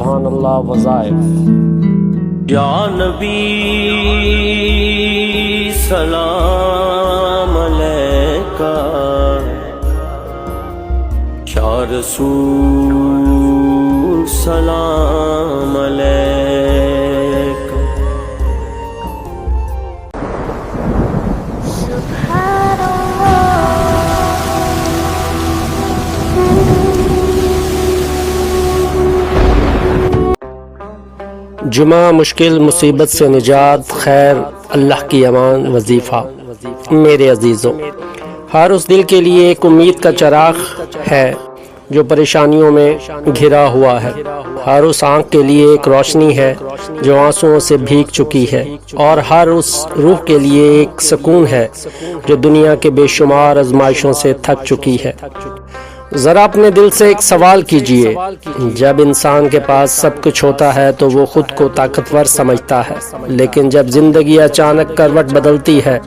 سبحان اللہ وظائف۔ یا نبی سلام علیکہ، یا رسول سلام علیکہ۔ جمعہ مشکل مصیبت سے نجات، خیر اللہ کی امان وظیفہ۔ میرے عزیزوں، ہر اس دل کے لیے ایک امید کا چراغ ہے جو پریشانیوں میں گھرا ہوا ہے، ہر اس آنکھ کے لیے ایک روشنی ہے جو آنسوؤں سے بھیگ چکی ہے، اور ہر اس روح کے لیے ایک سکون ہے جو دنیا کے بے شمار آزمائشوں سے تھک چکی ہے۔ ذرا اپنے دل سے ایک سوال کیجئے، جب انسان کے پاس سب کچھ ہوتا ہے تو وہ خود کو طاقتور سمجھتا ہے، لیکن جب زندگی اچانک کروٹ بدلتی ہے،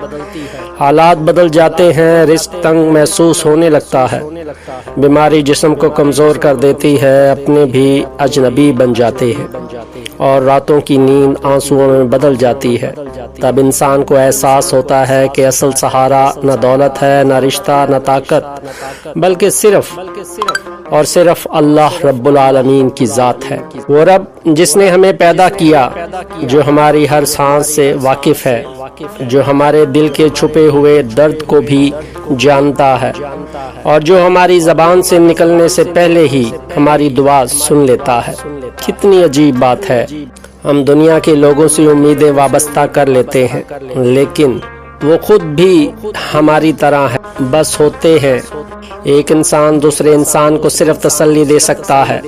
حالات بدل جاتے ہیں، رزق تنگ محسوس ہونے لگتا ہے، بیماری جسم کو کمزور کر دیتی ہے، اپنے بھی اجنبی بن جاتے ہیں، اور راتوں کی نیند آنسوؤں میں بدل جاتی ہے، تب انسان کو احساس ہوتا ہے کہ اصل سہارا نہ دولت ہے، نہ رشتہ، نہ طاقت، بلکہ صرف اور صرف اللہ رب العالمین کی ذات ہے۔ وہ رب جس نے ہمیں پیدا کیا، جو ہماری ہر سانس سے واقف ہے، جو ہمارے دل کے چھپے ہوئے درد کو بھی جانتا ہے، اور جو ہماری زبان سے نکلنے سے پہلے ہی ہماری دعا سن لیتا ہے۔ کتنی عجیب بات ہے، ہم دنیا کے لوگوں سے امیدیں وابستہ کر لیتے ہیں، لیکن وہ خود بھی ہماری طرح ہے، بس ہوتے ہیں۔ ایک انسان دوسرے انسان کو صرف تسلی دے سکتا ہے،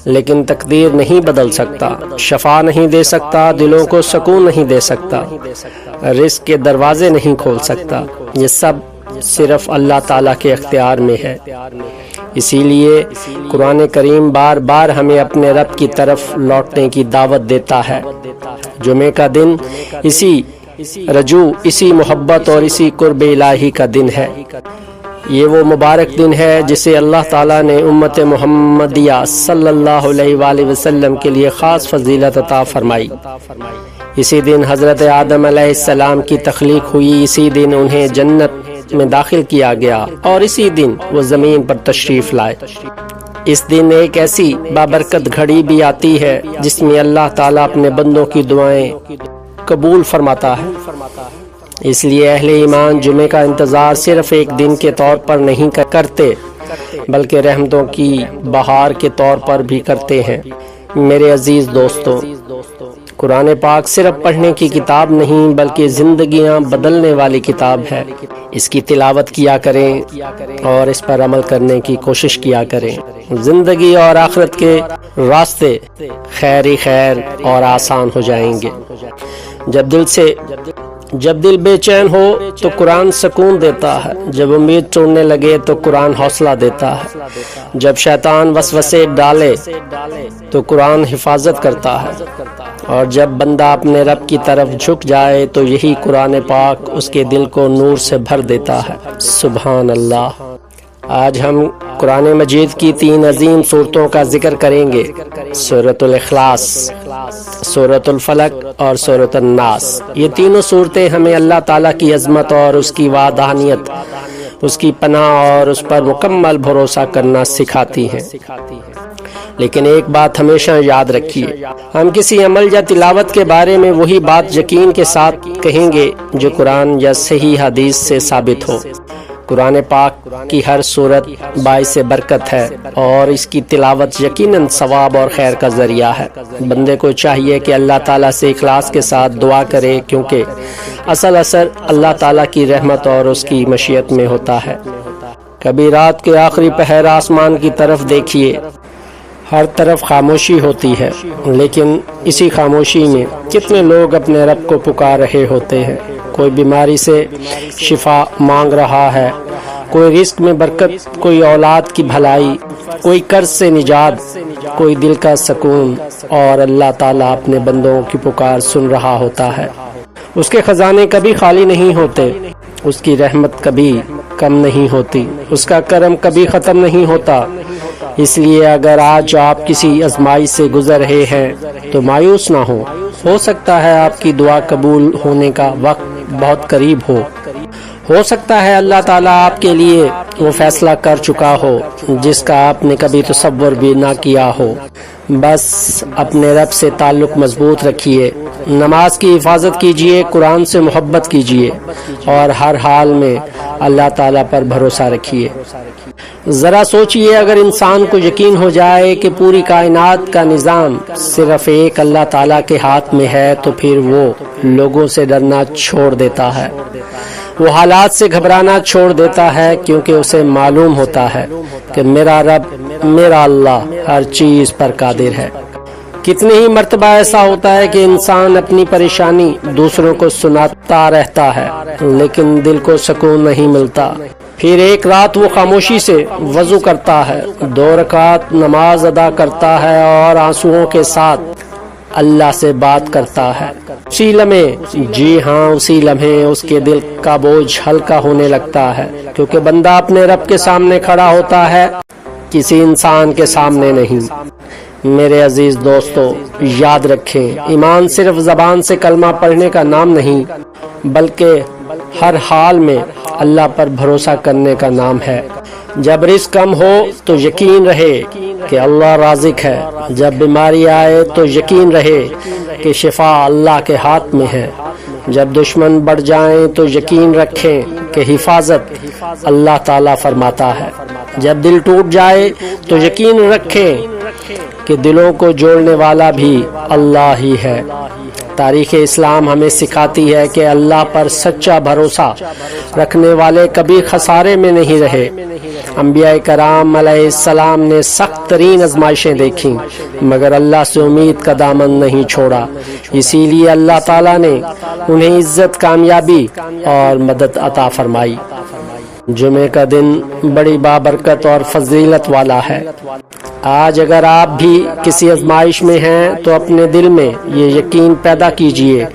لیکن تقدیر نہیں بدل سکتا، شفا نہیں دے سکتا، دلوں کو سکون نہیں دے سکتا، رزق کے دروازے نہیں کھول سکتا۔ یہ سب صرف اللہ تعالیٰ کے اختیار میں ہے۔ اسی لیے قرآن کریم بار بار ہمیں اپنے رب کی طرف لوٹنے کی دعوت دیتا ہے۔ جمعے کا دن اسی رجوع، اسی محبت اور اسی قرب الہی کا دن ہے۔ یہ وہ مبارک دن ہے جسے اللہ تعالیٰ نے امت محمدیہ صلی اللہ علیہ وآلہ وسلم کے لیے خاص فضیلت عطا فرمائی۔ اسی دن حضرت آدم علیہ السلام کی تخلیق ہوئی، اسی دن انہیں جنت میں داخل کیا گیا، اور اسی دن وہ زمین پر تشریف لائے۔ اس دن ایک ایسی بابرکت گھڑی بھی آتی ہے جس میں اللہ تعالیٰ اپنے بندوں کی دعائیں قبول فرماتا ہے۔ اس لیے اہل ایمان جمعے کا انتظار صرف ایک دن کے طور پر نہیں کرتے، بلکہ رحمتوں کی بہار کے طور پر بھی کرتے ہیں۔ میرے عزیز دوستو، قرآن پاک صرف پڑھنے کی کتاب نہیں بلکہ زندگیاں بدلنے والی کتاب ہے۔ اس کی تلاوت کیا کریں اور اس پر عمل کرنے کی کوشش کیا کریں، زندگی اور آخرت کے راستے خیر ہی خیر اور آسان ہو جائیں گے۔ جب دل بے چین ہو تو قرآن سکون دیتا ہے، جب امید توڑنے لگے تو قرآن حوصلہ دیتا ہے، جب شیطان وسوسے ڈالے تو قرآن حفاظت کرتا ہے، اور جب بندہ اپنے رب کی طرف جھک جائے تو یہی قرآن پاک اس کے دل کو نور سے بھر دیتا ہے۔ سبحان اللہ۔ آج ہم قرآن مجید کی 3 عظیم صورتوں کا ذکر کریں گے، سورۃ الاخلاص، سورۃ الفلق اور سورۃ الناس۔ یہ تینوں صورتیں ہمیں اللہ تعالیٰ کی عظمت اور اس کی وحدانیت، اس کی پناہ اور اس پر مکمل بھروسہ کرنا سکھاتی ہیں۔ لیکن ایک بات ہمیشہ یاد رکھیے، ہم کسی عمل یا تلاوت کے بارے میں وہی بات یقین کے ساتھ کہیں گے جو قرآن یا صحیح حدیث سے ثابت ہو۔ قرآن پاک کی ہر صورت باعث برکت ہے، اور اس کی تلاوت یقیناً ثواب اور خیر کا ذریعہ ہے۔ بندے کو چاہیے کہ اللہ تعالیٰ سے اخلاص کے ساتھ دعا کرے، کیونکہ اصل اثر اللہ تعالیٰ کی رحمت اور اس کی مشیت میں ہوتا ہے۔ کبھی رات کے آخری پہر آسمان کی طرف دیکھیے، ہر طرف خاموشی ہوتی ہے، لیکن اسی خاموشی میں کتنے لوگ اپنے رب کو پکار رہے ہوتے ہیں۔ کوئی بیماری سے شفا مانگ رہا ہے، کوئی رزق میں برکت، کوئی اولاد کی بھلائی، کوئی قرض سے نجات، کوئی دل کا سکون، اور اللہ تعالیٰ اپنے بندوں کی پکار سن رہا ہوتا ہے۔ اس کے خزانے کبھی خالی نہیں ہوتے، اس کی رحمت کبھی کم نہیں ہوتی، اس کا کرم کبھی ختم نہیں ہوتا، اس لیے اگر آج آپ کسی آزمائش سے گزر رہے ہیں تو مایوس نہ ہو سکتا ہے آپ کی دعا قبول ہونے کا وقت بہت قریب ہو سکتا ہے اللہ تعالیٰ آپ کے لیے وہ فیصلہ کر چکا ہو جس کا آپ نے کبھی تصور بھی نہ کیا ہو۔ بس اپنے رب سے تعلق مضبوط رکھیے، نماز کی حفاظت کیجیے، قرآن سے محبت کیجیے اور ہر حال میں اللہ تعالیٰ پر بھروسہ رکھیے۔ ذرا سوچئے، اگر انسان کو یقین ہو جائے کہ پوری کائنات کا نظام صرف ایک اللہ تعالیٰ کے ہاتھ میں ہے تو پھر وہ لوگوں سے ڈرنا چھوڑ دیتا ہے، وہ حالات سے گھبرانا چھوڑ دیتا ہے، کیونکہ اسے معلوم ہوتا ہے کہ میرا رب، میرا اللہ ہر چیز پر قادر ہے۔ کتنی ہی مرتبہ ایسا ہوتا ہے کہ انسان اپنی پریشانی دوسروں کو سناتا رہتا ہے لیکن دل کو سکون نہیں ملتا۔ پھر ایک رات وہ خاموشی سے وضو کرتا ہے، 2 رکعت نماز ادا کرتا ہے اور آنسوؤں کے ساتھ اللہ سے بات کرتا ہے۔ اسی لمحے، جی ہاں اسی لمحے، اس کے دل کا بوجھ ہلکا ہونے لگتا ہے، کیونکہ بندہ اپنے رب کے سامنے کھڑا ہوتا ہے، کسی انسان کے سامنے نہیں۔ میرے عزیز دوستو، یاد رکھیں، ایمان صرف زبان سے کلمہ پڑھنے کا نام نہیں بلکہ ہر حال میں اللہ پر بھروسہ کرنے کا نام ہے۔ جب رزق کم ہو تو یقین رہے کہ اللہ رازق ہے، جب بیماری آئے تو یقین رہے کہ شفا اللہ کے ہاتھ میں ہے، جب دشمن بڑھ جائیں تو یقین رکھیں کہ حفاظت اللہ تعالیٰ فرماتا ہے، جب دل ٹوٹ جائے تو یقین رکھیں کہ دلوں کو جوڑنے والا بھی اللہ ہی ہے۔ تاریخ اسلام ہمیں سکھاتی ہے کہ اللہ پر سچا بھروسہ رکھنے والے کبھی خسارے میں نہیں رہے۔ انبیاء کرام علیہ السلام نے سخت ترین آزمائشیں دیکھیں مگر اللہ سے امید کا دامن نہیں چھوڑا، اسی لیے اللہ تعالیٰ نے انہیں عزت، کامیابی اور مدد عطا فرمائی۔ جمعے کا دن بڑی بابرکت اور فضیلت والا ہے۔ آج اگر آپ بھی کسی آزمائش میں ہیں تو اپنے دل میں یہ یقین پیدا کیجئے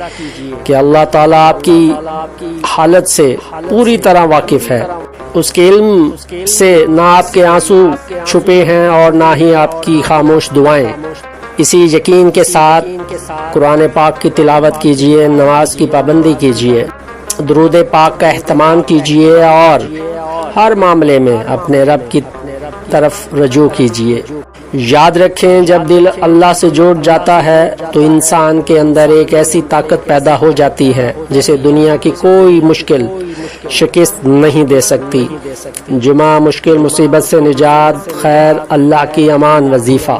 کہ اللہ تعالیٰ آپ کی حالت سے پوری طرح واقف ہے، اس کے علم سے نہ آپ کے آنسو چھپے ہیں اور نہ ہی آپ کی خاموش دعائیں۔ اسی یقین کے ساتھ قرآن پاک کی تلاوت کیجئے، نماز کی پابندی کیجئے، درود پاک کا اہتمام کیجئے اور ہر معاملے میں اپنے رب کی طرف رجوع کیجئے۔ یاد رکھیں، جب دل اللہ سے جوڑ جاتا ہے تو انسان کے اندر ایک ایسی طاقت پیدا ہو جاتی ہے جسے دنیا کی کوئی مشکل شکست نہیں دے سکتی۔ جمعہ، مشکل مصیبت سے نجات، خیر، اللہ کی امان وظیفہ،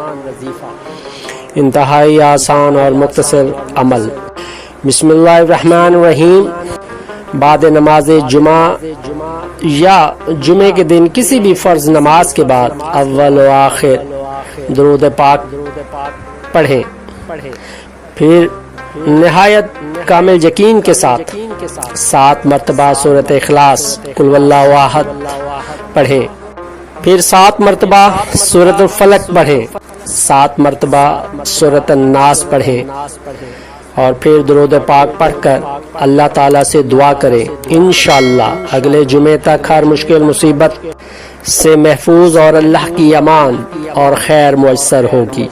انتہائی آسان اور مختصر عمل۔ بسم اللہ الرحمن الرحیم۔ بعد نماز جمعہ یا جمعے کے دن کسی بھی فرض نماز کے بعد اول و آخر درود پاک پڑھیں، پھر نہایت کامل یقین کے ساتھ 7 مرتبہ سورۃ اخلاص قل واللہ احد پڑھیں، پھر 7 مرتبہ سورۃ الفلق پڑھیں، 7 مرتبہ سورۃ الناس پڑھیں اور پھر درود پاک پڑھ کر اللہ تعالیٰ سے دعا کریں۔ انشاءاللہ اگلے جمعے تک ہر مشکل مصیبت سے محفوظ اور اللہ کی امان اور خیر میسر ہوگی۔